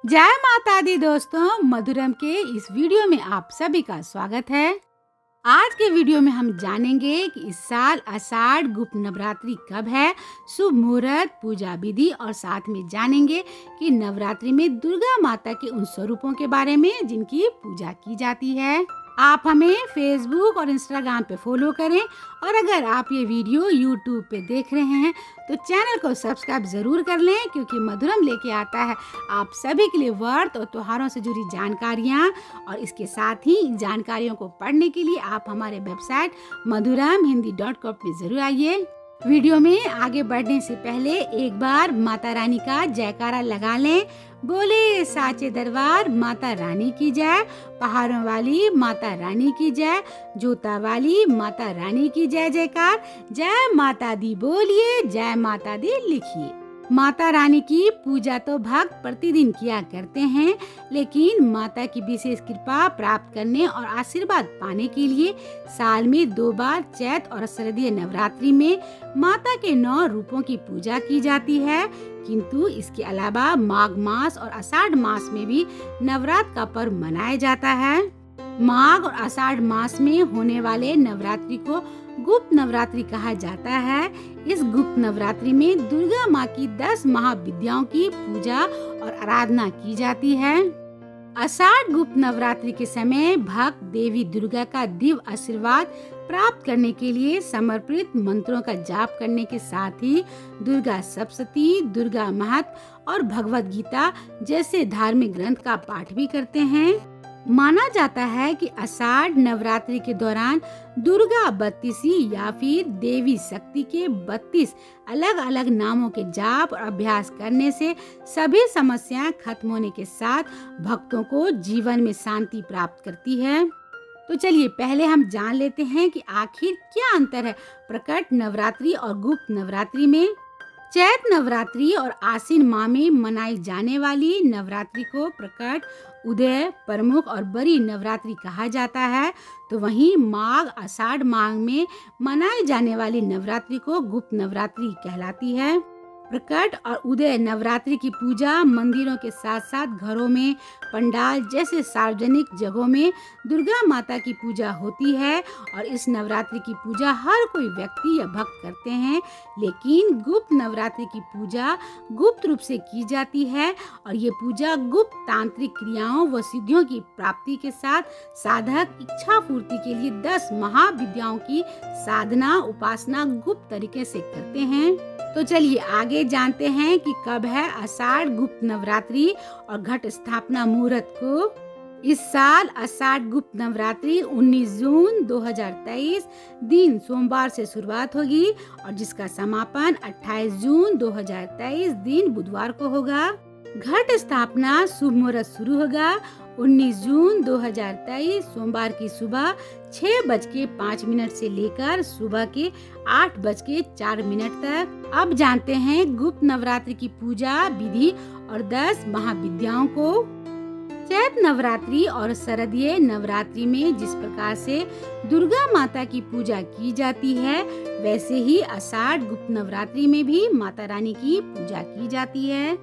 जय माता दी दोस्तों, मधुरम के इस वीडियो में आप सभी का स्वागत है। आज के वीडियो में हम जानेंगे कि इस साल आषाढ़ गुप्त नवरात्रि कब है, शुभ मुहूर्त, पूजा विधि और साथ में जानेंगे कि नवरात्रि में दुर्गा माता के उन स्वरूपों के बारे में जिनकी पूजा की जाती है। आप हमें फेसबुक और इंस्टाग्राम पे फॉलो करें और अगर आप ये वीडियो यूट्यूब पे देख रहे हैं तो चैनल को सब्सक्राइब जरूर कर लें, क्योंकि मधुरम लेके आता है आप सभी के लिए व्रत और त्योहारों से जुड़ी जानकारियाँ। और इसके साथ ही इन जानकारियों को पढ़ने के लिए आप हमारे वेबसाइट madhuramhindi.com पे जरूर आइए। वीडियो में आगे बढ़ने से पहले एक बार माता रानी का जयकारा लगा लें। बोले साचे दरबार माता रानी की जय, पहाड़ों वाली माता रानी की जय, जोता वाली माता रानी की जय जयकार। जय माता दी बोलिए, जय माता दी लिखिए। माता रानी की पूजा तो भक्त प्रतिदिन किया करते हैं, लेकिन माता की विशेष कृपा प्राप्त करने और आशीर्वाद पाने के लिए साल में 2 बार चैत और शरदीय नवरात्रि में माता के 9 रूपों की पूजा की जाती है। किंतु इसके अलावा माघ मास और आषाढ़ मास में भी नवरात्र का पर्व मनाया जाता है। माघ और आषाढ़ मास में होने वाले नवरात्रि को गुप्त नवरात्रि कहा जाता है। इस गुप्त नवरात्रि में दुर्गा माँ की 10 महाविद्याओं की पूजा और आराधना की जाती है। आषाढ़ गुप्त नवरात्रि के समय भक्त देवी दुर्गा का दिव्य आशीर्वाद प्राप्त करने के लिए समर्पित मंत्रों का जाप करने के साथ ही दुर्गा सप्तशती, दुर्गा महत्व और भगवत गीता जैसे धार्मिक ग्रंथ का पाठ भी करते हैं। माना जाता है कि आषाढ़ नवरात्रि के दौरान दुर्गा 32 या फिर देवी शक्ति के 32 अलग अलग नामों के जाप और अभ्यास करने से सभी समस्याएं खत्म होने के साथ भक्तों को जीवन में शांति प्राप्त करती है। तो चलिए पहले हम जान लेते हैं कि आखिर क्या अंतर है प्रकट नवरात्रि और गुप्त नवरात्रि में। चैत नवरात्रि और आश्विन माह में मनाई जाने वाली नवरात्रि को प्रकट, उदय, प्रमुख और बड़ी नवरात्रि कहा जाता है, तो वहीं माघ आषाढ़ माह में मनाई जाने वाली नवरात्रि को गुप्त नवरात्रि कहलाती है। प्रकट और उदय नवरात्रि की पूजा मंदिरों के साथ साथ घरों में, पंडाल जैसे सार्वजनिक जगहों में दुर्गा माता की पूजा होती है और इस नवरात्रि की पूजा हर कोई व्यक्ति या भक्त करते हैं। लेकिन गुप्त नवरात्रि की पूजा गुप्त रूप से की जाती है और ये पूजा गुप्त तांत्रिक क्रियाओं व सिद्धियों की प्राप्ति के साथ साधक इच्छा पूर्ति के लिए 10 महाविद्याओं की साधना उपासना गुप्त तरीके से करते हैं। तो चलिए आगे जानते हैं कि कब है आषाढ़ गुप्त नवरात्रि और घट स्थापना मुहूर्त को। इस साल आषाढ़ गुप्त नवरात्रि 19 जून 2023 दिन सोमवार से शुरुआत होगी और जिसका समापन 28 जून 2023 दिन बुधवार को होगा। घट स्थापना शुभ मुहूर्त शुरू होगा 19 जून 2023 सोमवार की सुबह 6:05 से लेकर सुबह के 8:04 तक। अब जानते हैं गुप्त नवरात्रि की पूजा विधि और 10 महाविद्याओं को। चैत नवरात्रि और शरदीय नवरात्रि में जिस प्रकार से दुर्गा माता की पूजा की जाती है, वैसे ही आषाढ़ गुप्त नवरात्रि में भी माता रानी की पूजा की जाती है।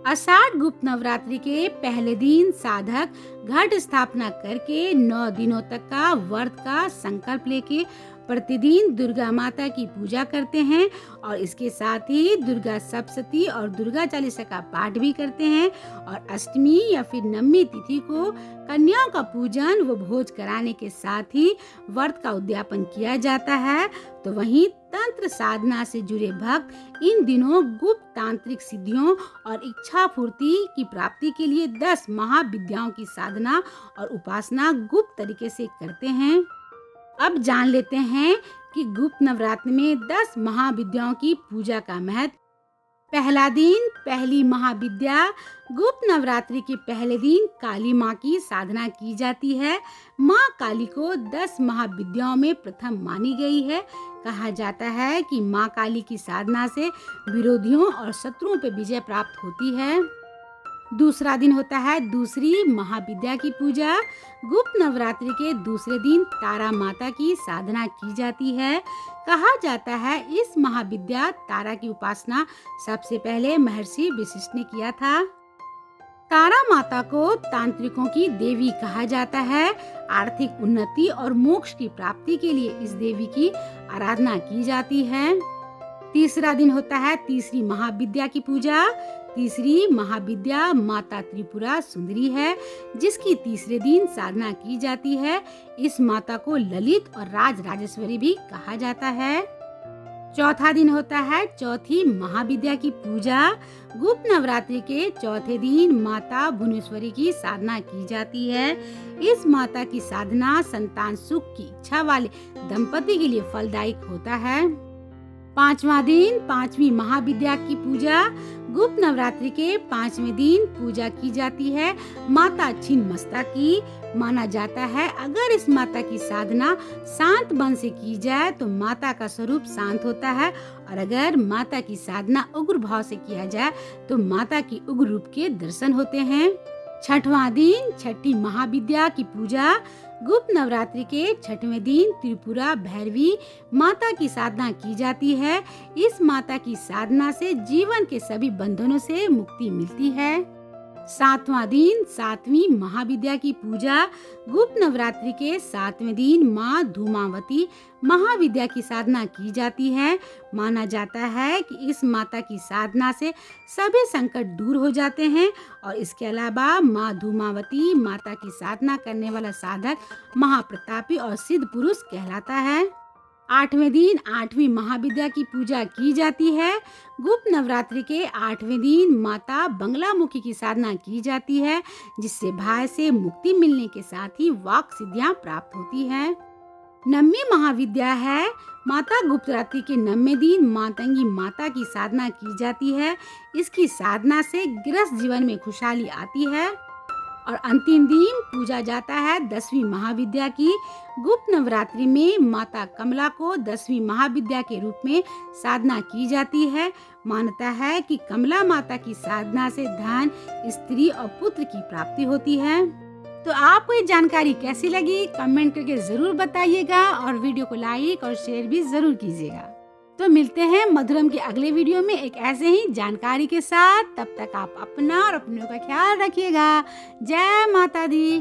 आषाढ़ गुप्त नवरात्रि के पहले दिन साधक घट स्थापना करके 9 दिनों तक का व्रत का संकल्प लेके प्रतिदिन दुर्गा माता की पूजा करते हैं और इसके साथ ही दुर्गा सप्तशती और दुर्गा चालीसा का पाठ भी करते हैं। और अष्टमी या फिर नवमी तिथि को कन्याओं का पूजन व भोज कराने के साथ ही व्रत का उद्यापन किया जाता है। तो वहीं तंत्र साधना से जुड़े भक्त इन दिनों गुप्त तांत्रिक सिद्धियों और इच्छा पूर्ति की प्राप्ति के लिए 10 महाविद्याओं की साधना और उपासना गुप्त तरीके से करते हैं। अब जान लेते हैं कि गुप्त नवरात्रि में 10 महाविद्याओं की पूजा का महत्व। पहला दिन पहली महाविद्या। गुप्त नवरात्रि के पहले दिन काली माँ की साधना की जाती है। माँ काली को 10 महाविद्याओं में प्रथम मानी गई है। कहा जाता है कि माँ काली की साधना से विरोधियों और शत्रुओं पर विजय प्राप्त होती है। दूसरा दिन होता है दूसरी महाविद्या की पूजा। गुप्त नवरात्रि के दूसरे दिन तारा माता की साधना की जाती है। कहा जाता है इस महाविद्या तारा की उपासना सबसे पहले महर्षि वशिष्ठ ने किया था। तारा माता को तांत्रिकों की देवी कहा जाता है। आर्थिक उन्नति और मोक्ष की प्राप्ति के लिए इस देवी की आराधना की जाती है। तीसरा दिन होता है तीसरी महाविद्या की पूजा। तीसरी महाविद्या माता त्रिपुरा सुंदरी है, जिसकी तीसरे दिन साधना की जाती है। इस माता को ललित और राज राजेश्वरी भी कहा जाता है। चौथा दिन होता है चौथी महाविद्या की पूजा। गुप्त नवरात्रि के चौथे दिन माता भुवनेश्वरी की साधना की जाती है। इस माता की साधना संतान सुख की इच्छा वाले दंपति के लिए फलदायक होता है। पांचवा दिन पांचवी महाविद्या की पूजा। गुप्त नवरात्रि के पांचवें दिन पूजा की जाती है माता छिन्नमस्ता की। माना जाता है अगर इस माता की साधना शांत मन से की जाए तो माता का स्वरूप शांत होता है, और अगर माता की साधना उग्र भाव से किया जाए तो माता की उग्र रूप के दर्शन होते हैं। छठवां दिन छठी महाविद्या की पूजा। गुप्त नवरात्रि के छठवें दिन त्रिपुरा भैरवी माता की साधना की जाती है। इस माता की साधना से जीवन के सभी बंधनों से मुक्ति मिलती है। सातवां दिन सातवीं महाविद्या की पूजा। गुप्त नवरात्रि के सातवें दिन माँ धूमावती महाविद्या की साधना की जाती है। माना जाता है कि इस माता की साधना से सभी संकट दूर हो जाते हैं, और इसके अलावा माँ धूमावती माता की साधना करने वाला साधक महाप्रतापी और सिद्ध पुरुष कहलाता है। आठवें दिन आठवीं महाविद्या की पूजा की जाती है। गुप्त नवरात्रि के आठवें दिन माता बंगलामुखी की साधना की जाती है, जिससे भय से मुक्ति मिलने के साथ ही वाक सिद्धियां प्राप्त होती है। नवमी महाविद्या है माता गुप्त रात्रि के नवमें दिन मातंगी माता की साधना की जाती है। इसकी साधना से गृहस्थ जीवन में खुशहाली आती है। और अंतिम दिन पूजा जाता है दसवीं महाविद्या की। गुप्त नवरात्रि में माता कमला को दसवीं महाविद्या के रूप में साधना की जाती है। मान्यता है कि कमला माता की साधना से धन, स्त्री और पुत्र की प्राप्ति होती है। तो आपको ये जानकारी कैसी लगी कमेंट करके जरूर बताइएगा, और वीडियो को लाइक और शेयर भी जरूर कीजिएगा। तो मिलते हैं मधुरम के अगले वीडियो में एक ऐसे ही जानकारी के साथ। तब तक आप अपना और अपनों का ख्याल रखिएगा। जय माता दी।